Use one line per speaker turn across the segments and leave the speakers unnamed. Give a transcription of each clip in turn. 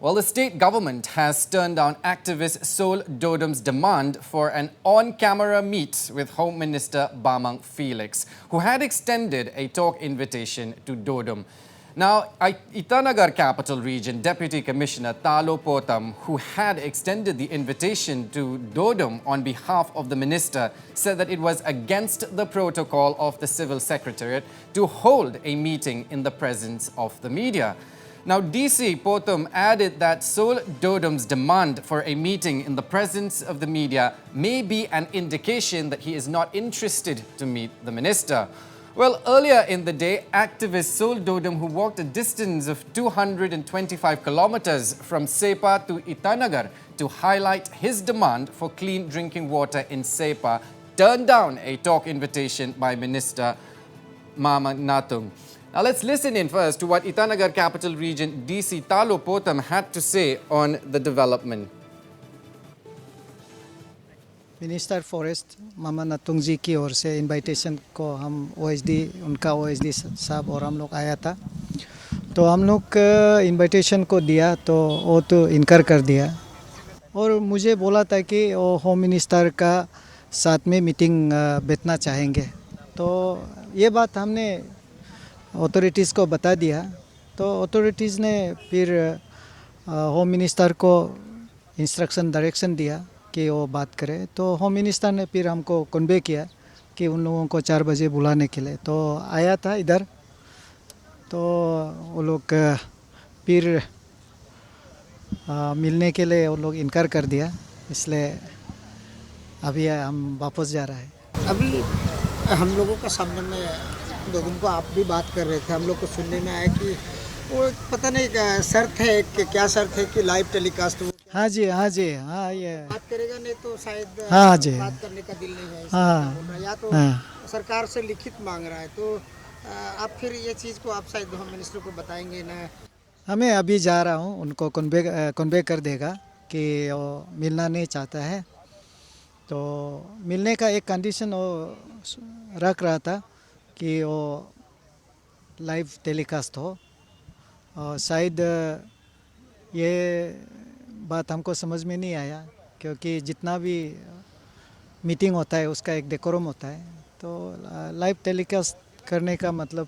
Well, the state government has turned down activist Sol Dodum's demand for an on-camera meet with Home Minister Bamang Felix, who had extended a talk invitation to Dodum. Now, Itanagar Capital Region Deputy Commissioner Talo Potam, who had extended the invitation to Dodum on behalf of the minister, said that it was against the protocol of the Civil Secretariat to hold a meeting in the presence of the media. Now, DC Potam added that Sol Dodum's demand for a meeting in the presence of the media may be an indication that he is not interested to meet the minister. Well, earlier in the day, activist Sol Dodum, who walked a distance of 225 kilometers from Sepa to Itanagar to highlight his demand for clean drinking water in Sepa, turned down a talk invitation by Minister Mama Natung. Now let's listen in first to what Itanagar Capital Region DC Talo Potam had to say on the development.
Minister forest Mama Natung ji की ओर से invitation को हम उनका OSD साहब और हम लोग आया था, तो हम लोग इनविटेशन को दिया तो वो तो इनकार कर दिया और मुझे बोला था कि वो होम मिनिस्टर का साथ में मीटिंग बैठना चाहेंगे। तो ये बात हमने अथॉरिटीज़ को बता दिया, तो अथॉरिटीज़ ने फिर होम मिनिस्टर को इंस्ट्रक्शन डायरेक्शन दिया कि वो बात करे। तो होम मिनिस्टर ने फिर हमको कन्वे किया कि उन लोगों को 4 बजे बुलाने के लिए, तो आया था इधर। तो वो लोग फिर मिलने के लिए वो लोग इनकार कर दिया, इसलिए अभी हम वापस जा रहा है।
अभी हम लोगों का सामने में 2 दिन को आप भी बात कर रहे थे, हम लोग को सुनने में आया कि वो पता नहीं शर्त है कि क्या शर्त है कि लाइव टेलीकास्ट हो।
हाँ जी, ये
बात करेगा नहीं तो शायद
हाँ जी,
बात करने का दिल नहीं है,
हाँ,
या तो
हाँ।
सरकार से लिखित मांग रहा है, तो आप फिर ये चीज़ को आप शायद होम मिनिस्टर को बताएंगे ना?
हमें अभी जा रहा हूँ, उनको कन्वे कर देगा कि वो मिलना नहीं चाहता है। तो मिलने का एक कंडीशन वो रख रहा था कि वो लाइव टेलीकास्ट हो, और शायद ये बात हमको समझ में नहीं आया, क्योंकि जितना भी मीटिंग होता है उसका एक डेकोरम होता है, तो लाइव टेलीकास्ट करने का मतलब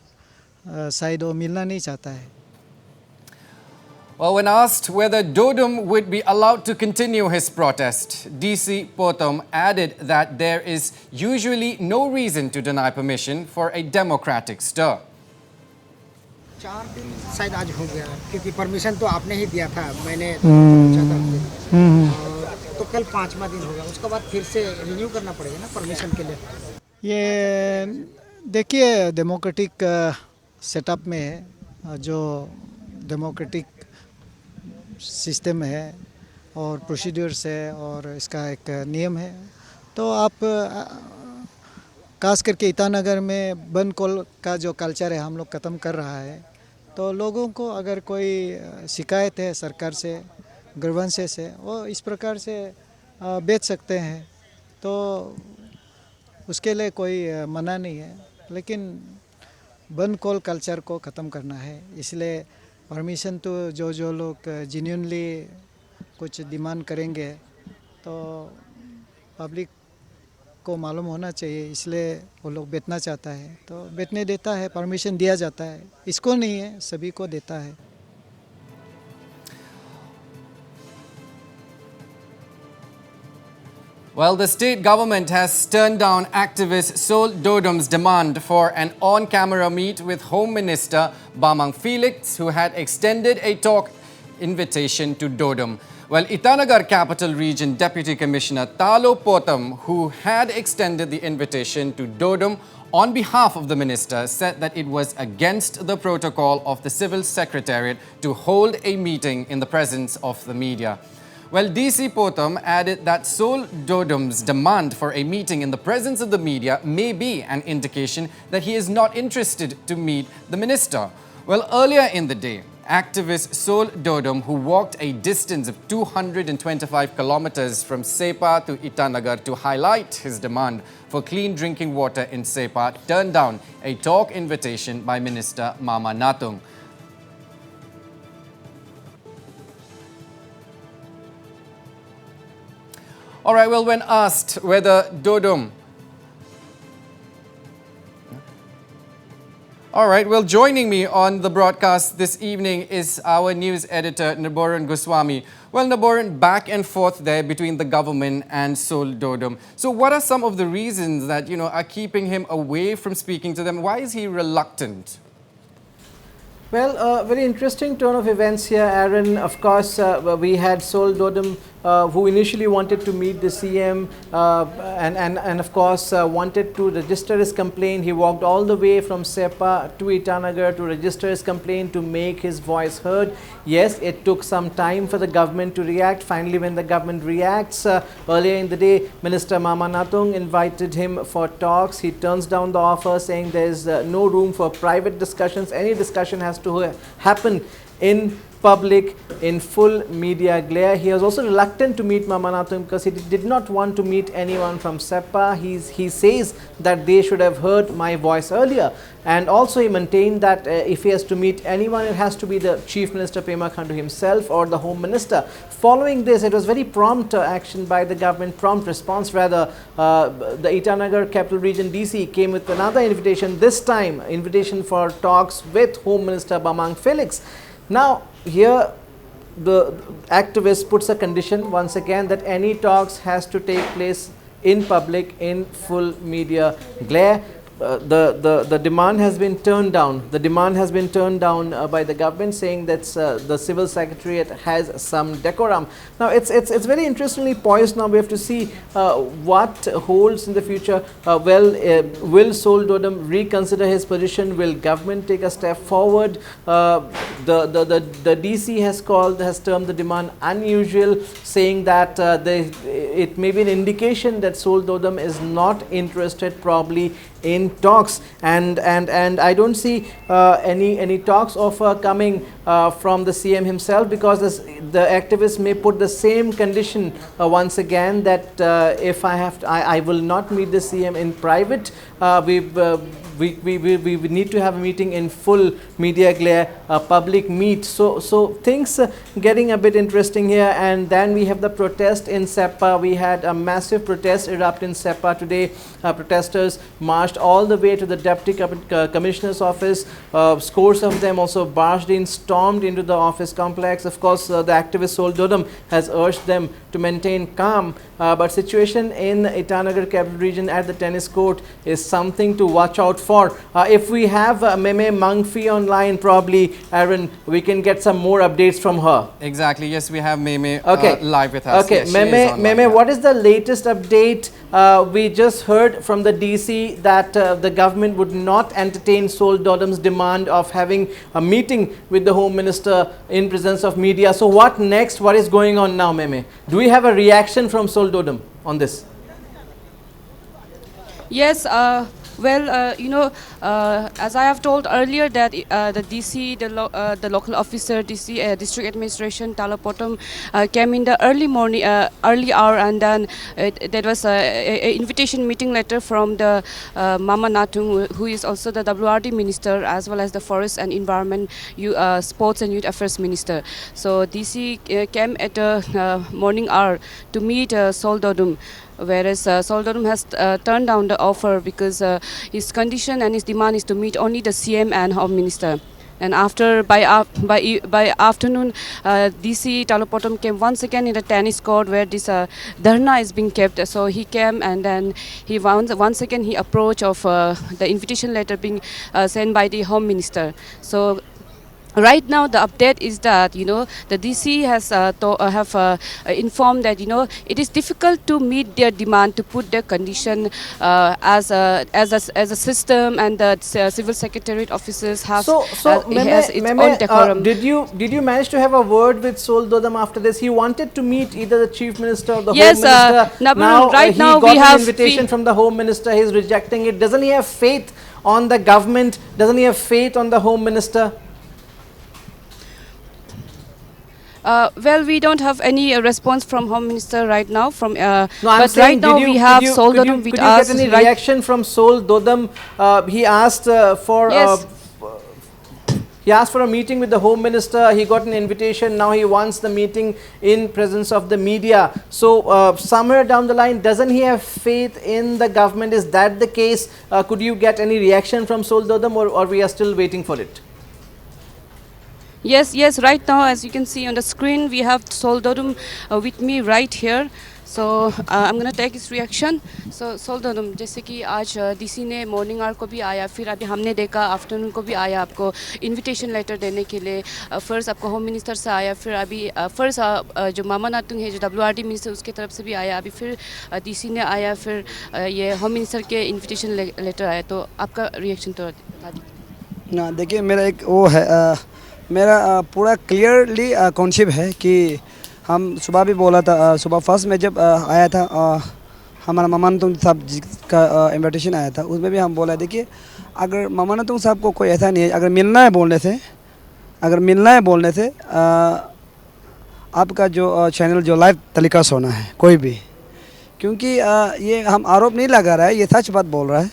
शायद वो मिलना नहीं चाहता है।
Well, when asked whether Dodum would be allowed to continue his protest, DC Potam added that there is usually no reason to deny permission for a democratic stir.
4 दिन शायद आज हो गया, क्योंकि परमिशन तो आपने ही दिया था, मैंने पूछा था, तो कल 5वां दिन होगा, उसके बाद फिर से रिन्यू करना पड़ेगा ना परमिशन के लिए।
ये देखिए, डेमोक्रेटिक सेटअप में जो डेमोक्रेटिक सिस्टम है और प्रोसीड्यूर्स है और इसका एक नियम है, तो आप खास करके ईटानगर में बंद कॉल का जो कल्चर है हम लोग ख़त्म कर रहा है। तो लोगों को अगर कोई शिकायत है सरकार से, ग्रीवेंसेस है, वो इस प्रकार से बेच सकते हैं, तो उसके लिए कोई मना नहीं है, लेकिन बंद कॉल कल्चर को ख़त्म करना है। इसलिए परमिशन तो जो लोग जेन्युइनली कुछ डिमांड करेंगे तो पब्लिक को मालूम होना चाहिए, इसलिए वो लोग बैठना चाहता है तो बैठने देता है, परमिशन दिया जाता है। इसको नहीं है, सभी को देता है।
Well, the state government has turned down activist Sol Dodum's demand for an on-camera meet with Home Minister Bamang Felix, who had extended a talk invitation to Dodum. Well, Itanagar Capital Region Deputy Commissioner Talo Potam, who had extended the invitation to Dodum on behalf of the minister, said that it was against the protocol of the Civil Secretariat to hold a meeting in the presence of the media. Well, DC Potam added that Sol Dodum's demand for a meeting in the presence of the media may be an indication that he is not interested to meet the minister. Well, earlier in the day, activist Sol Dodum, who walked a distance of 225 kilometers from Sepa to Itanagar to highlight his demand for clean drinking water in Sepa, turned down a talk invitation by Minister Mama Natung. All right, well, when asked whether Dodum... All right, well, joining me on the broadcast this evening is our news editor, Naboran Goswami. Well, Naboran, back and forth there between the government and Sol Dodum. So what are some of the reasons that, are keeping him away from speaking to them? Why is he reluctant?
Well, very interesting turn of events here, Aaron. Of course, we had Sol Dodum, who initially wanted to meet the CM and of course wanted to register his complaint. He walked all the way from Sepa to Itanagar to register his complaint, to make his voice heard. Yes, it took some time for the government to react. Finally, when the government reacts, earlier in the day, Minister Mama Natung invited him for talks. He turns down the offer, saying there is no room for private discussions. Any discussion has to happen in public, in full media glare. He was also reluctant to meet Mama Natung because he did not want to meet anyone from SEPA. He says that they should have heard my voice earlier. And also he maintained that if he has to meet anyone, it has to be the Chief Minister Pema Khandu himself or the Home Minister. Following this, it was very prompt action by the government, prompt response rather. The Itanagar Capital Region DC came with another invitation, this time invitation for talks with Home Minister Bamang Felix. Now, here the activist puts a condition once again that any talks has to take place in public, in full media glare. The demand has been turned down. The demand has been turned down by the government, saying that the civil secretariat has some decorum. Now it's very interestingly poised. Now we have to see what holds in the future. Will Sol Dodum reconsider his position? Will government take a step forward? The DC has termed the demand unusual, saying that it may be an indication that Sol Dodum is not interested probably in talks, and I don't see any talks offer coming from the CM himself, because the activists may put the same condition once again, that if I will not meet the CM in private. We need to have a meeting in full media glare, public meet. So things getting a bit interesting here. And then we have the protest in Sepa. We had a massive protest erupt in Sepa today. Protesters marched all the way to the Deputy Commissioner's office. Scores of them also barged in, stormed into the office complex. Of course, the activist Sol Dodum has urged them to maintain calm. But situation in Itanagar Capital Region at the tennis court is something to watch out for. If we have Meme Mangfi online, probably, Aaron, we can get some more updates from her.
Exactly. Yes, we have Meme
okay.
Live with us.
Okay,
yes,
Meme, what is the latest update? We just heard from the DC that the government would not entertain Sol Dodum's demand of having a meeting with the Home Minister in presence of media. So what next? What is going on now, Meme? Do we have a reaction from Sol Dodum on this?
Yes, as I have told earlier, that the DC, the local officer, DC district administration, Talopotom, came in the early morning, early hour, and then there was a invitation meeting letter from the Mama Natung, who is also the WRD minister, as well as the Forest and Environment, Sports and Youth Affairs minister. So DC came at the morning hour to meet Sol Dodum. Whereas Sol Dodum has turned down the offer because his condition and his demand is to meet only the CM and Home Minister. And by afternoon, DC Talopotom came once again in the tennis court where this dharna is being kept. So he came, and then he once again he approached of the invitation letter being sent by the Home Minister. So right now, the update is that the DC has informed that it is difficult to meet their demand, to put their condition as a system, and the civil secretariat officers have has its own decorum.
Did you manage to have a word with Sol Dodum after this? He wanted to meet either the Chief Minister or the Home Minister. Now he got an invitation from the Home Minister. He's rejecting it. Doesn't he have faith on the government? Doesn't he have faith on the Home Minister?
Well, we don't have any response from Home Minister right now.
But
right now we have Sol Dodum with us.
Could you get any reaction from Sol Dodum? He asked for.
Yes.
He asked for a meeting with the Home Minister. He got an invitation. Now he wants the meeting in presence of the media. So somewhere down the line, doesn't he have faith in the government? Is that the case? Could you get any reaction from Sol Dodam, or we are still waiting for it?
Yes, yes. Right now, as you can see on the screen, we have Sol Dodam with me right here. So I'm gonna take his reaction. So Sol Dodam, जैसे कि आज DC ने morning our को भी आया, फिर अभी हमने देखा आफ्टरनून को भी आया आपको इनविटेशन लेटर देने के लिए. फर्स्ट आपको होम मिनिस्टर से आया, फिर अभी फर्स्ट जो मामा नातुंग है जो WRD मिनिस्टर उसके तरफ से भी आया, अभी फिर डीसी ने आया, फिर ये होम मिनिस्टर के इन्विटेशन लेटर आया. तो आपका रिएक्शन तो बता दीजिए.
ना देखिए, मेरा एक वो है, मेरा पूरा क्लियरली कॉन्सेप्ट है कि हम सुबह भी बोला था, सुबह फर्स्ट में जब आया था हमारा मामानतुंग साहब का इनविटेशन आया था, उसमें भी हम बोला, देखिए अगर मामानतुंग साहब को कोई ऐसा नहीं है, अगर मिलना है बोलने से आपका जो चैनल जो लाइव टेलीकास्ट होना है कोई भी, क्योंकि ये हम आरोप नहीं लगा रहा है, ये सच बात बोल रहा है.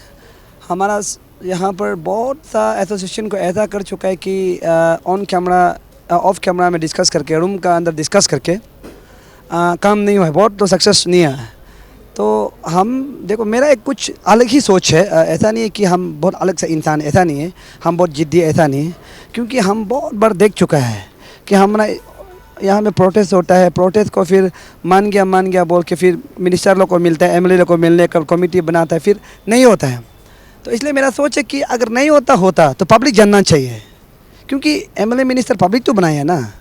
हमारा यहाँ पर बहुत सा एसोसिएशन को ऐसा कर चुका है कि ऑन कैमरा ऑफ कैमरा में डिस्कस करके, रूम का अंदर डिस्कस करके काम नहीं हुआ है, बहुत तो सक्सेस नहीं है. तो हम देखो, मेरा एक कुछ अलग ही सोच है, ऐसा नहीं है कि हम बहुत अलग से इंसान, ऐसा नहीं है, हम बहुत जिद्दी, ऐसा नहीं है, क्योंकि हम बहुत बार देख चुका है कि हमारा यहाँ में प्रोटेस्ट होता है, प्रोटेस्ट को फिर मान गया बोल के फिर मिनिस्टर लोग को मिलता है, MLA लोग को मिलने का कमेटी बनाता है, फिर नहीं होता है. तो इसलिए मेरा सोच है कि अगर नहीं होता तो पब्लिक जानना चाहिए, क्योंकि MLA मिनिस्टर पब्लिक तो बनाया ना.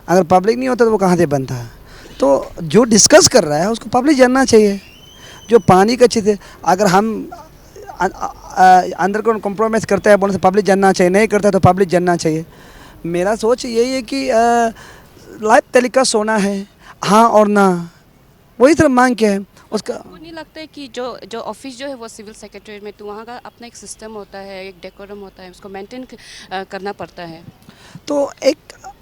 अगर पब्लिक नहीं होता तो वो कहाँ से बनता. तो जो डिस्कस कर रहा है उसको पब्लिक जानना चाहिए. जो पानी का चीज़ है, अगर हम अंडरग्राउंड कॉम्प्रोमाइज़ करते हैं बोलने से पब्लिक जानना चाहिए, नहीं करता तो पब्लिक जानना चाहिए. मेरा सोच यही है कि लाइव टेलीकास्ट होना है, हाँ और ना, वही तरह मांग के है उसका.
आपको नहीं लगता है कि जो ऑफिस जो है वो सिविल सेक्रेटरीट में, तो वहाँ का अपना एक सिस्टम होता है, एक डेकोरम होता है, उसको मेंटेन करना पड़ता है.
तो एक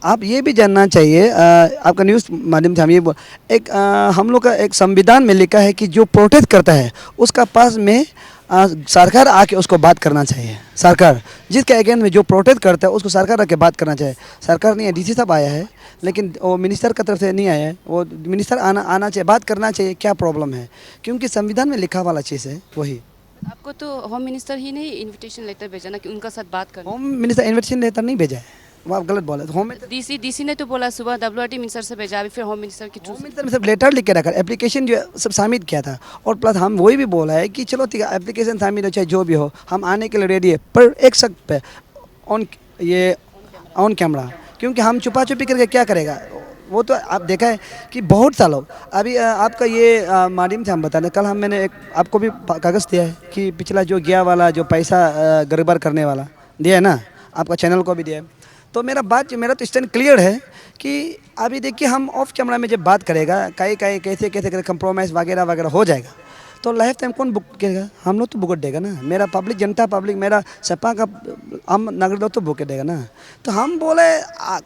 आप ये भी जानना चाहिए, आपका न्यूज़ माध्यम से हम ये एक हम लोग का एक संविधान में लिखा है कि जो प्रोटेस्ट करता है उसका पास में सरकार आके उसको बात करना चाहिए. सरकार जिसके अगेंस्ट में जो प्रोटेस्ट करता है उसको सरकार आके बात करना चाहिए. सरकार नहीं है, DC साहब आया है, लेकिन वो मिनिस्टर की तरफ से नहीं आया है. वो मिनिस्टर आना चाहिए, बात करना चाहिए क्या प्रॉब्लम है, क्योंकि संविधान में लिखा वाला चीज़ है वही.
आपको तो होम मिनिस्टर ही नहीं इनविटेशन लेटर भेजा ना कि उनका साथ बात करना.
होम मिनिस्टर इन्विटेशन लेटर नहीं भेजा है, वो आप गलत बोले. होम
डीसी ने तो बोला सुबह WRD मिनिस्टर से भेजा, अभी फिर होम मिनिस्टर की थ्रू.
मिनिस्टर में सब लेटर लिख के रखा, एप्लीकेशन जो सब सबमिट किया था. और प्लस हम वही भी बोला है कि चलो ठीक है, एप्लीकेशन सबमिट हो चाहे जो भी हो, हम आने के लिए रेडी है, पर एक शक पे ऑन कैमरा, क्योंकि हम छुपा छुपी करके क्या करेगा. वो तो आप देखा है कि बहुत सा लोग अभी आपका ये माध्यम से हम बता दें, कल मैंने एक आपको भी कागज़ दिया है कि पिछला जो गया वाला जो पैसा गड़बड़ करने वाला दिया है ना, आपका चैनल को भी दिया है. तो मेरा तो स्टैंड क्लियर है कि अभी देखिए, हम ऑफ कैमरा में जब बात करेगा कैसे कंप्रोमाइज़ वगैरह हो जाएगा, तो लाइफ टाइम कौन बुक करेगा. हम लोग तो भुगत देगा ना, मेरा जनता पब्लिक मेरा सपा का आम नागरिक लोग तो भुगत देगा ना. तो हम बोले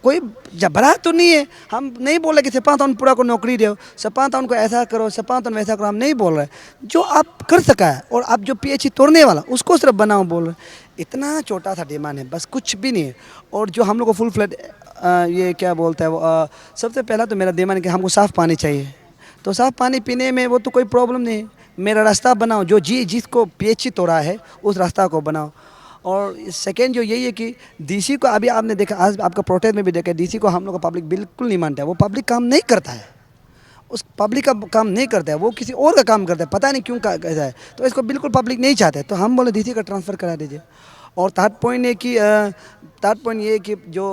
कोई जबरा तो नहीं है, हम नहीं बोले कि सपा तो पूरा को नौकरी दो, सपा तो उनको ऐसा करो, सपा तो वैसा करो, हम नहीं बोल रहे. जो आप कर सका है और आप जो PHE तोड़ने वाला उसको सिर्फ बनाओ बोल रहे. इतना छोटा सा डिमांड है, बस कुछ भी नहीं है. और जो हम लोग को फुल फ्लैट ये क्या बोलता है वो, सबसे पहला तो मेरा डिमांड है कि हमको साफ़ पानी चाहिए. तो साफ़ पानी पीने में वो तो कोई प्रॉब्लम नहीं है, मेरा रास्ता बनाओ, जो जिसको PHE तोड़ा है उस रास्ता को बनाओ. और सेकेंड जो यही है कि DC को अभी आपने देखा, आज आपका प्रोटेस्ट में भी देखा, DC को हम लोग का पब्लिक बिल्कुल नहीं मानता है. वो पब्लिक काम नहीं करता है, उस पब्लिक का काम नहीं करता है, वो किसी और का काम करता है, पता नहीं क्यों कैसा है. तो इसको बिल्कुल पब्लिक नहीं चाहते, तो हम बोले DC का ट्रांसफ़र करा दीजिए. और थर्ड पॉइंट ये कि जो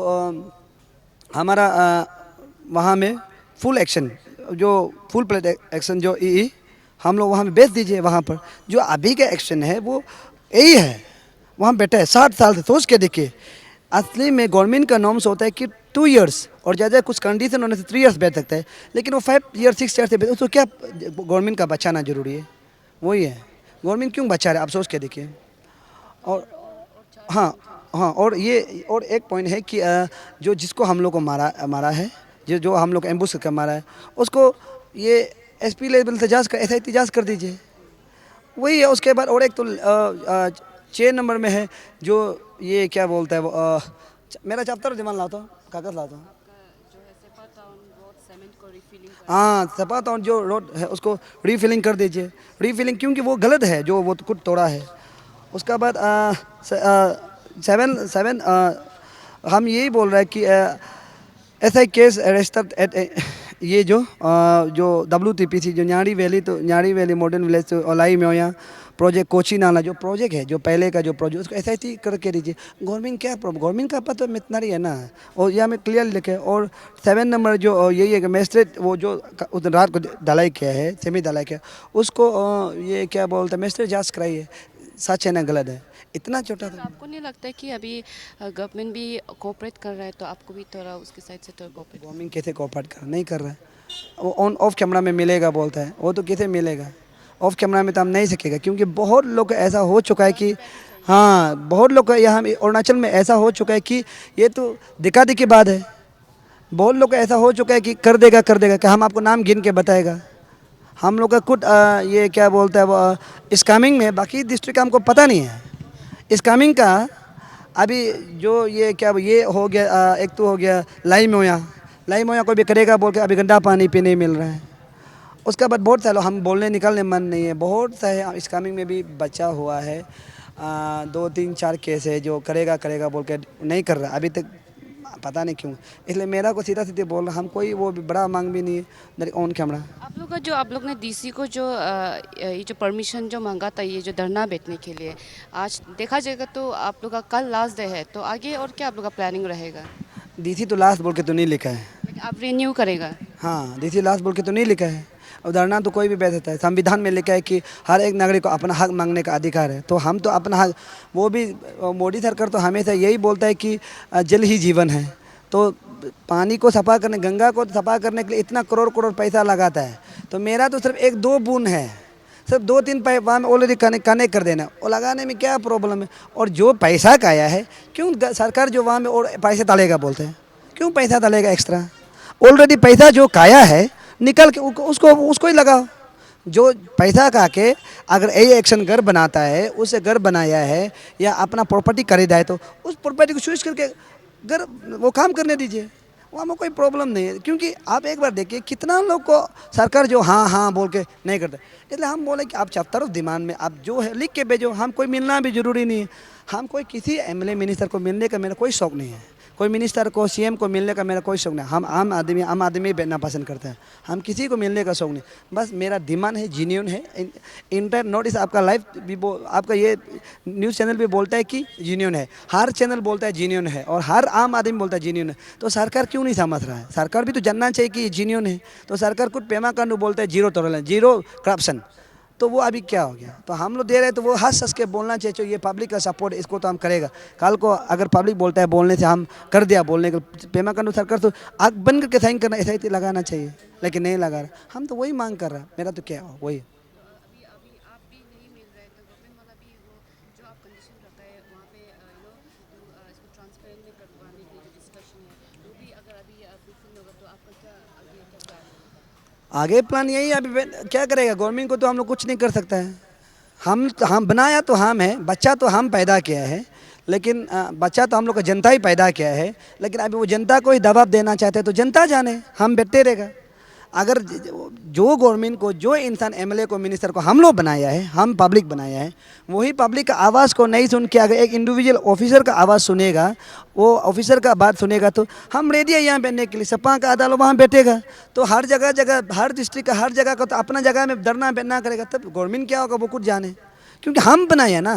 हमारा वहाँ में फुल एक्शन, जो फुल प्लेट एक्शन जो हम लोग वहाँ में बेच दीजिए. वहाँ पर जो अभी का एक्शन है वो यही है, वहाँ बैठे है 60 साल से. सोच के देखिए, असली में गवर्नमेंट का नॉर्म्स होता है कि 2 इयर्स और ज़्यादा कुछ कंडीशन होने से 3 इयर्स बैठ सकता है, लेकिन वो 5 ईयर 6 ईयर से बैठ, उसको क्या गवर्नमेंट का बचाना ज़रूरी है. वही है, गवर्नमेंट क्यों बचा रहा है आप सोच के देखिए. और हाँ, और एक पॉइंट है कि जो जिसको हम लोग को मारा है, जो हम लोग एम्बुश करके मारा है, उसको ये SP लेवल से एहतजाज कर दीजिए. वही है. उसके बाद और एक तो 6 नंबर में है जो ये क्या बोलता है वो मेरा चैप्टर दिमाग लाता हूँ, कागज़ लाता हूँ।
जो है सेपा टाउन रोड सीमेंट को रिफिलिंग
हाँ, सपा टाउन जो रोड है उसको रीफिलिंग कर दीजिए। रीफिलिंग क्योंकि वो गलत है जो वो कुछ तोड़ा है। उसका बाद 7 हम यही बोल रहे हैं कि ऐसा केस रजिस्टर्ड एट ये जो WTPC जो न्याड़ी वैली मॉडर्न विलेज तो ओलाई मोया प्रोजेक्ट कोची नाला जो प्रोजेक्ट है, जो पहले का जो प्रोजेक्ट उसको SIT करके दीजिए। गवर्नमेंट का पता इतना ही है ना, और यहाँ में क्लियर लिखे। और 7 नंबर जो यही है कि मैजिस्ट्रेट वो जो उस रात को ढलाई किया है, सेमी ढलाई किया, उसको ये क्या बोलते हैं, मैजिस्ट्रेट जांच कराइए, सच है ना गलत है, इतना छोटा
तो आपको नहीं लगता है कि अभी गवर्नमेंट भी कोऑपरेट कर रहा है, तो आपको भी थोड़ा उसके साइड से थोड़ा कोऑपरेट?
गवर्नमेंट कैसे कोऑपरेट कर नहीं कर रहा है, वो ऑन ऑफ कैमरा में मिलेगा बोलता है, वो तो कैसे मिलेगा ऑफ कैमरा में, तो हम नहीं सकेगा। क्योंकि बहुत लोग ऐसा हो चुका है कि हाँ, बहुत लोग यहाँ अरुणाचल में ऐसा हो चुका है कि ये तो दिखा दिखी बात है। बहुत लोग ऐसा हो चुका है कि कर देगा कि हम आपको नाम गिन के बताएगा। हम लोग का कुछ ये क्या बोलता है वो स्कैमिंग में, बाकी डिस्ट्रिक्ट का हमको पता नहीं है स्कैमिंग का। अभी जो ये क्या ये हो गया, एक तो हो गया लाई मोया को भी करेगा बोल के अभी गंदा पानी पीने मिल रहा है। उसका बाद बहुत सारे हम बोलने निकलने मन नहीं है, बहुत सारे स्कैमिंग में भी बचा हुआ है। 2 3 4 केस है जो करेगा बोल के नहीं कर रहा अभी तक, पता नहीं क्यों। इसलिए मेरा को सीधा बोल रहा, हम कोई वो भी बड़ा मांग भी नहीं है ऑन कैमरा।
आप लोग ने डीसी को जो ये जो परमिशन जो मांगा था ये जो धरना बैठने के लिए, आज देखा जाएगा तो आप लोग का कल लास्ट डे है, तो आगे और क्या आप लोग का प्लानिंग रहेगा?
DC तो लास्ट बोल के तो नहीं लिखा है।
आप रिन्यू करेगा?
हाँ, DC लास्ट बोल के तो नहीं लिखा है। और धरना तो कोई भी बैठ सकता है। संविधान में लिखा है कि हर एक नागरिक को अपना हक मांगने का अधिकार है। तो हम तो अपना हक, वो भी मोदी सरकार तो हमेशा यही बोलता है कि जल ही जीवन है। तो पानी को सफा करने, गंगा को सफा करने के लिए इतना करोड़ पैसा लगाता है। तो मेरा तो सिर्फ 1-2 बूंद है, सिर्फ 2-3 वहाँ में ऑलरेडी कनेक्ट कर देना, और लगाने में क्या प्रॉब्लम है। और जो पैसा का आया है, क्यों सरकार जो वहाँ में और पैसे डालेगा बोलते हैं, क्यों पैसा डालेगा एक्स्ट्रा? ऑलरेडी पैसा जो काया है निकल के उसको ही लगाओ। जो पैसा का के अगर ए एक्शन घर बनाता है, उसे घर बनाया है या अपना प्रॉपर्टी खरीदा है, तो उस प्रॉपर्टी को स्विच करके घर वो काम करने दीजिए, वहाँ में कोई प्रॉब्लम नहीं है। क्योंकि आप एक बार देखिए कितना लोग को सरकार जो हाँ बोल के नहीं करते। इसलिए हम बोले कि आप चैप्टर ऑफ डिमांड में आप जो है लिख के भेजो, हम कोई मिलना भी ज़रूरी नहीं है। हम कोई किसी MLA मिनिस्टर को मिलने का मेरा कोई शौक़ नहीं है, कोई मिनिस्टर को CM को मिलने का मेरा कोई शौक़ नहीं। हम आम आदमी बैठना पसंद करते हैं, हम किसी को मिलने का शौक़ नहीं। बस मेरा डिमांड है, जीन्यून है। इंटर नोटिस आपका लाइव भी आपका ये न्यूज़ चैनल भी बोलता है कि जीन्यून है, हर चैनल बोलता है जीन्यून है, और हर आम आदमी बोलता है जीन्यून है। तो सरकार क्यों नहीं समझ रहा है? सरकार भी तो जानना चाहिए कि जीन्यून है। तो सरकार कुछ पेमा कांडू बोलता है जीरो टॉलरेंस, जीरो करप्शन। तो वो अभी क्या हो गया? तो हम लोग दे रहे हैं, तो वो हंस के बोलना चाहिए। तो ये पब्लिक का सपोर्ट, इसको तो हम करेगा। कल को अगर पब्लिक बोलता है बोलने से हम कर दिया, बोलने का पेमा कांडू सरकार तो आग बन करके साइन करना, SIT लगाना चाहिए, लेकिन नहीं लगा रहा। हम तो वही मांग कर रहा है, मेरा तो क्या हो वही। आगे प्लान यही है। अभी क्या करेगा गवर्नमेंट को, तो हम लोग कुछ नहीं कर सकता है। हम बनाया तो हम है, बच्चा तो हम पैदा किया है, लेकिन बच्चा तो हम लोग का जनता ही पैदा किया है। लेकिन अभी वो जनता को ही दबाव देना चाहते हैं, तो जनता जाने, हम बैठते रहेगा। अगर जो गवर्नमेंट को, जो इंसान MLA को, मिनिस्टर को हम लोग बनाया है, हम पब्लिक बनाया है, वही पब्लिक का आवाज़ को नहीं सुन के अगर एक इंडिविजुअल ऑफिसर का आवाज़ सुनेगा, वो ऑफिसर का बात सुनेगा, तो हम रेडी है यहाँ बैठने के लिए। सपा का अदालत वहाँ बैठेगा, तो हर जगह हर डिस्ट्रिक्ट का हर जगह का तो अपना जगह में धरना बैठना करेगा। तब गवर्नमेंट क्या होगा वो कुछ जाने, क्योंकि हम बनाया ना।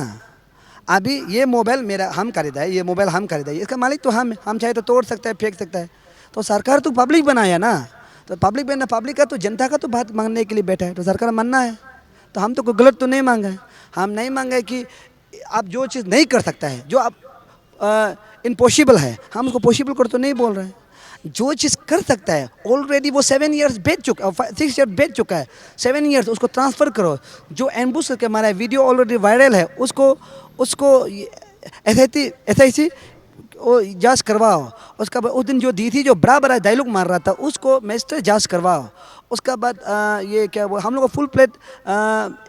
अभी ये मोबाइल मेरा हम खरीदा है, ये मोबाइल हम खरीदा है, इसका मालिक तो हम चाहे तो तोड़ सकता है, फेंक सकता है। तो सरकार तो पब्लिक बनाया ना, तो पब्लिक बनना, पब्लिक का तो जनता का तो बात मांगने के लिए बैठा है। तो सरकार मानना है, तो हम तो कोई गलत तो नहीं मांगा है। हम नहीं मांगे कि आप जो चीज़ नहीं कर सकता है, जो आप इम्पॉसिबल है, हम उसको पॉसिबल कर तो नहीं बोल रहे हैं। जो चीज़ कर सकता है ऑलरेडी वो 7 ईयर्स बेच चुका, 6 ईयर बेच चुका है, 7 ईयर्स उसको ट्रांसफ़र करो। जो एम्बुश करके हमारा वीडियो ऑलरेडी वायरल है, उसको SIT वो जांच करवाओ। उसका बाद उस दिन जो दी थी, जो बड़ा डायलॉग मार रहा था, उसको मैजिस्ट्रेट जांच करवाओ। उसका बाद ये क्या वो हम लोग को फुल प्लेट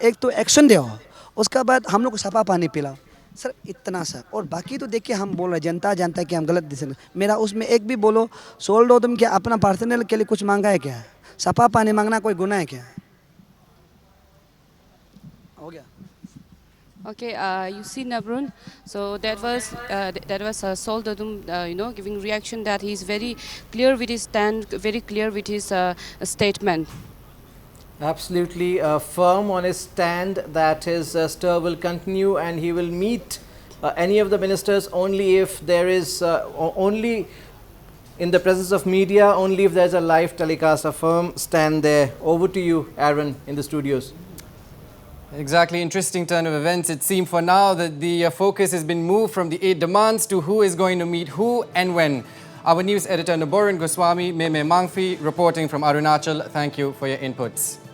एक तो एक्शन दो। उसका बाद हम लोग को सफा पानी पिलाओ। सर इतना सा, और बाकी तो देखिए हम बोल रहे हैं, जनता जानता है कि हम गलत दिशा में, मेरा उसमें एक भी बोलो सोल डोडम क्या अपना पर्सनल के लिए कुछ मांगा है क्या? सफा पानी मांगना कोई गुनाह है क्या? हो गया।
Okay, you see Nabrun. So that was Sol Dodum, giving reaction that he is very clear with his stand, very clear with his statement.
Absolutely firm on his stand that his stir will continue, and he will meet any of the ministers only if there is only in the presence of media, only if there is a live telecast. A firm stand there. Over to you, Aaron, in the studios.
Exactly, interesting turn of events. It seemed for now that the focus has been moved from the 8 demands to who is going to meet who and when. Our news editor Naboran Goswami, Meme Mangfi, reporting from Arunachal. Thank you for your inputs.